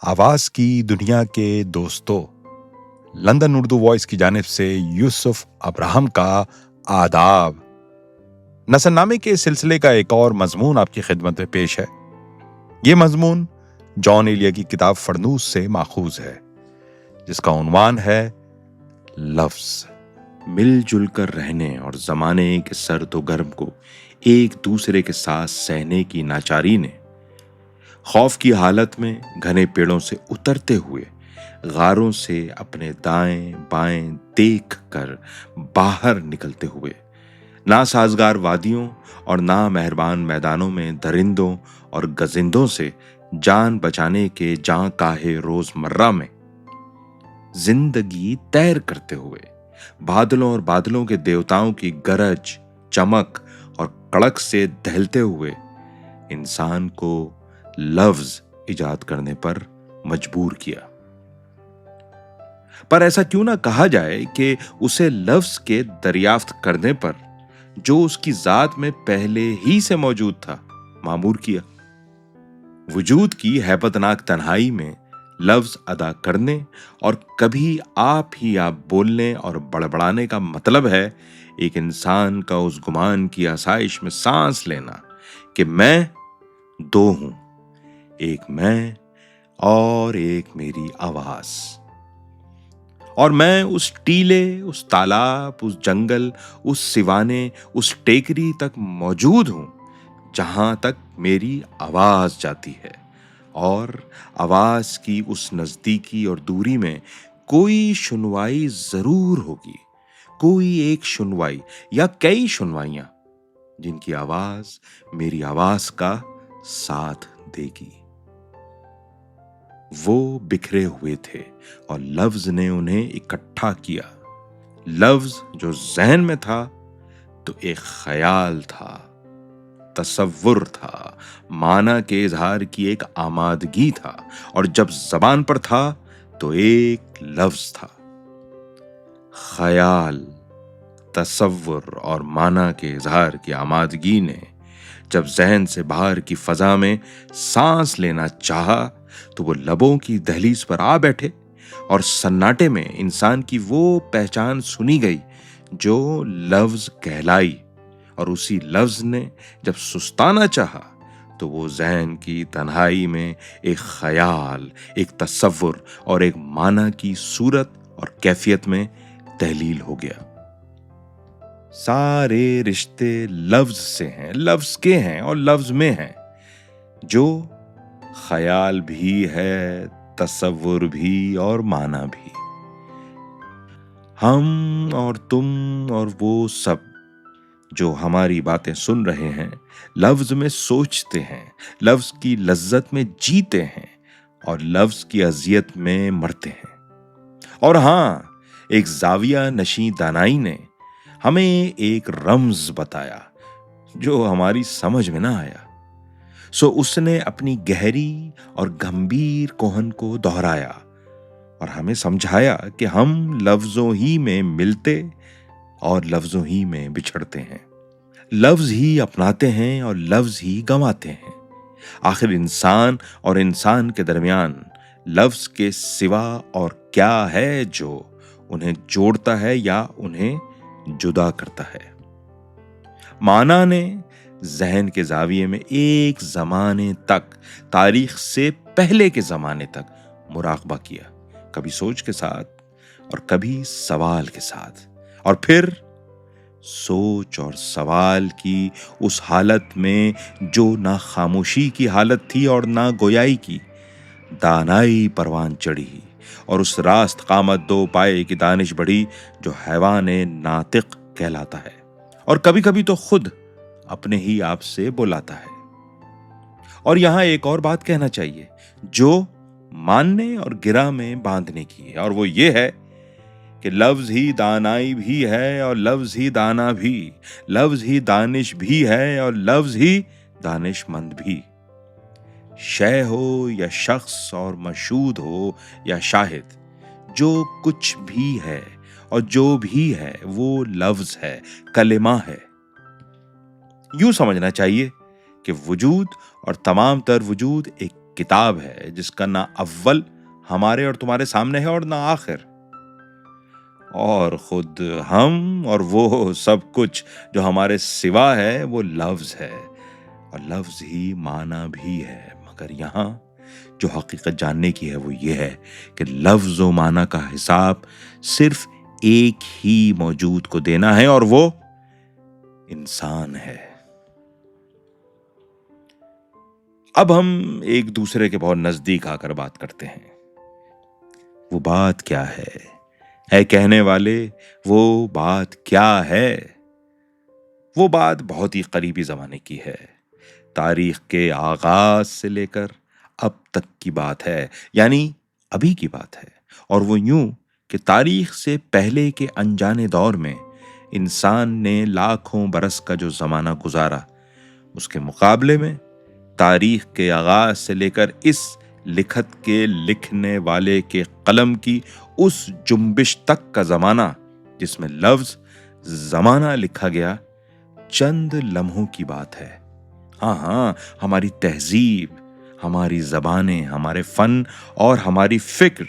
आवाज की दुनिया के दोस्तों, लंदन उर्दू वॉइस की जानिब से यूसुफ अब्राहम का आदाब। नसरनामे के सिलसिले का एक और मजमून आपकी खिदमत में पेश है। ये मजमून जॉन एलिया की किताब फरनूस से माखूज है, जिसका उन्वान है लफ्ज। मिलजुल कर रहने और जमाने के सर्द व गर्म को एक दूसरे के साथ सहने की नाचारी ने खौफ की हालत में घने पेड़ों से उतरते हुए गारों से अपने दाएं बाएं देख कर बाहर निकलते हुए ना साजगार वादियों और ना मेहरबान मैदानों में दरिंदों और गजिंदों से जान बचाने के जां काहे रोजमर्रा में जिंदगी तैर करते हुए बादलों और बादलों के देवताओं की गरज, चमक और कड़क से दहलते हुए इंसान को लफ्ज इजाद करने पर मजबूर किया। पर ऐसा क्यों ना कहा जाए कि उसे लफ्ज के दरियाफ्त करने पर जो उसकी जात में पहले ही से मौजूद था मामूर किया। वजूद की हैबतनाक तन्हाई में लफ्ज अदा करने और कभी आप ही आप बोलने और बड़बड़ाने का मतलब है एक इंसान का उस गुमान की आसाइश में सांस लेना कि मैं दो हूं, एक मैं और एक मेरी आवाज। और मैं उस टीले, उस तालाब, उस जंगल, उस सिवाने, उस टेकरी तक मौजूद हूं जहां तक मेरी आवाज जाती है। और आवाज की उस नजदीकी और दूरी में कोई सुनवाई जरूर होगी, कोई एक सुनवाई या कई सुनवाइयां जिनकी आवाज मेरी आवाज का साथ देगी। वो बिखरे हुए थे और लफ्ज ने उन्हें इकट्ठा किया। लफ्ज जो जहन में था तो एक ख्याल था, तसव्वुर था, माना के इजहार की एक आमादगी था, और जब जबान पर था तो एक लफ्ज था। ख्याल, तसव्वुर और माना के इजहार की आमादगी ने जब जहन से बाहर की फजा में सांस लेना चाहा तो वो लबों की दहलीज पर आ बैठे और सन्नाटे में इंसान की वो पहचान सुनी गई जो लफ्ज कहलाई। और उसी लफ्ज ने जब सुस्ताना चाहा तो वो जहन की तन्हाई में एक ख्याल, एक तसव्वुर और एक माना की सूरत और कैफियत में तहलील हो गया। सारे रिश्ते लफ्ज से हैं, लफ्ज के हैं और लफ्ज में हैं, जो ख्याल भी है, तसव्वुर भी और माना भी। हम और तुम और वो सब जो हमारी बातें सुन रहे हैं लफ्ज में सोचते हैं, लफ्ज की लज्जत में जीते हैं और लफ्ज की अजियत में मरते हैं। और हां, एक जाविया नशी दानाई ने हमें एक रम्ज बताया जो हमारी समझ में ना आया। सो उसने अपनी गहरी और गंभीर कोहन को दोहराया और हमें समझाया कि हम लफ्जों ही में मिलते और लफ्जों ही में बिछड़ते हैं, लफ्ज ही अपनाते हैं और लफ्ज ही गंवाते हैं। आखिर इंसान और इंसान के दरमियान लफ्ज के सिवा और क्या है जो उन्हें जोड़ता है या उन्हें जुदा करता है। माना ने जहन के जाविये में एक जमाने तक, तारीख से पहले के जमाने तक मुराकबा किया, कभी सोच के साथ और कभी सवाल के साथ, और फिर सोच और सवाल की उस हालत में जो ना खामोशी की हालत थी और ना गोयाई की, दानाई परवान चढ़ी और उस रास्त कामत दो पाए की दानिश बढ़ी जो हैवान नातिक कहलाता है और कभी कभी तो खुद अपने ही आप से बुलाता है। और यहां एक और बात कहना चाहिए जो मानने और गिरा में बांधने की है, और वो ये है कि लफ्ज ही दानाई भी है और लफ्ज ही दाना भी, लफ्ज ही दानिश भी है और लफ्ज ही दानिशमंद भी। शय हो या शख्स और मशहूद हो या शाहिद, जो कुछ भी है और जो भी है वो लफ्ज है, कलिमा है। यूं समझना चाहिए कि वजूद और तमाम तर वजूद एक کتاب ہے جس کا نہ اول ہمارے اور تمہارے سامنے ہے اور نہ آخر، اور خود ہم اور وہ سب کچھ جو ہمارے سوا ہے وہ لفظ ہے، اور لفظ ہی معنی بھی ہے۔ مگر یہاں جو حقیقت جاننے کی ہے وہ یہ ہے کہ لفظ و معنی کا حساب صرف ایک ہی موجود کو دینا ہے، اور وہ انسان ہے۔ اب ہم ایک دوسرے کے بہت نزدیک آ کر بات کرتے ہیں۔ وہ بات کیا ہے؟ اے کہنے والے، وہ بات کیا ہے؟ وہ بات بہت ہی قریبی زمانے کی ہے، تاریخ کے آغاز سے لے کر اب تک کی بات ہے، یعنی ابھی کی بات ہے، اور وہ یوں کہ تاریخ سے پہلے کے انجانے دور میں انسان نے لاکھوں برس کا جو زمانہ گزارا، اس کے مقابلے میں تاریخ کے آغاز سے لے کر اس لکھت کے لکھنے والے کے قلم کی اس جنبش تک کا زمانہ جس میں لفظ زمانہ لکھا گیا، چند لمحوں کی بات ہے۔ ہاں، ہماری تہذیب، ہماری زبانیں، ہمارے فن اور ہماری فکر،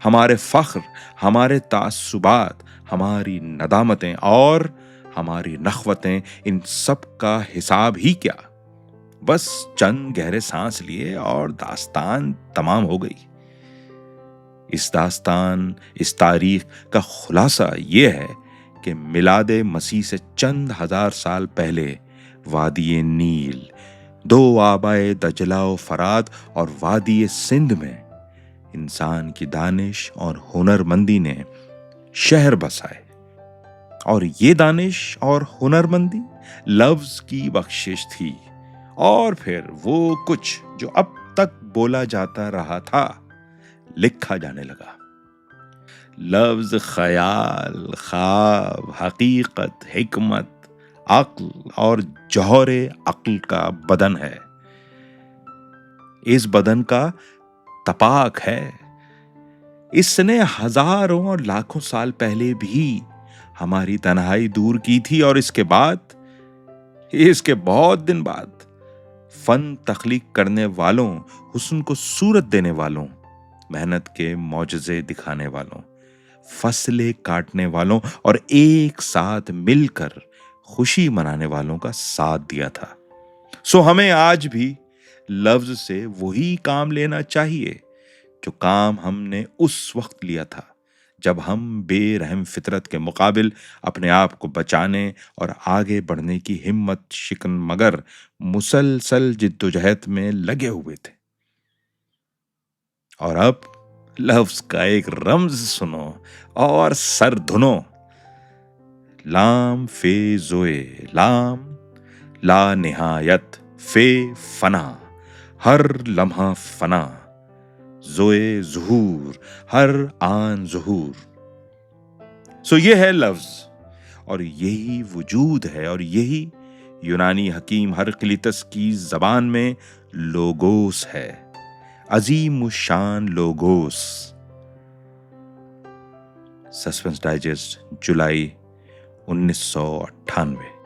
ہمارے فخر، ہمارے تعصبات، ہماری ندامتیں اور ہماری نخوتیں، ان سب کا حساب ہی کیا، بس چند گہرے سانس لیے اور داستان تمام ہو گئی۔ اس داستان، اس تاریخ کا خلاصہ یہ ہے کہ میلاد مسیح سے چند ہزار سال پہلے وادی نیل، دو آبائے دجلہ و فرات اور وادی سندھ میں انسان کی دانش اور ہنرمندی نے شہر بسائے، اور یہ دانش اور ہنرمندی لفظ کی بخشش تھی، اور پھر وہ کچھ جو اب تک بولا جاتا رہا تھا لکھا جانے لگا۔ لفظ خیال، خواب، حقیقت، حکمت، عقل اور جوہر عقل کا بدن ہے۔ اس بدن کا تپاک ہے۔ اس نے ہزاروں اور لاکھوں سال پہلے بھی ہماری تنہائی دور کی تھی، اور اس کے بہت دن بعد فن تخلیق کرنے والوں، حسن کو صورت دینے والوں، محنت کے معجزے دکھانے والوں، فصلیں کاٹنے والوں اور ایک ساتھ مل کر خوشی منانے والوں کا ساتھ دیا تھا۔ سو ہمیں آج بھی لفظ سے وہی کام لینا چاہیے جو کام ہم نے اس وقت لیا تھا جب ہم بے رحم فطرت کے مقابل اپنے آپ کو بچانے اور آگے بڑھنے کی ہمت شکن مگر مسلسل جدوجہد میں لگے ہوئے تھے۔ اور اب لفظ کا ایک رمز سنو اور سر دھنو۔ لام فے زوئے، لام لا نہایت، فے فنا، ہر لمحہ فنا، زوئے ظہور، ہر آن ظہور۔ سو یہ ہے لفظ، اور یہی وجود ہے، اور یہی یونانی حکیم ہرقلیتس کی زبان میں لوگوس ہے، عظیم الشان لوگوس۔ سسپنس ڈائجسٹ، جولائی 1998۔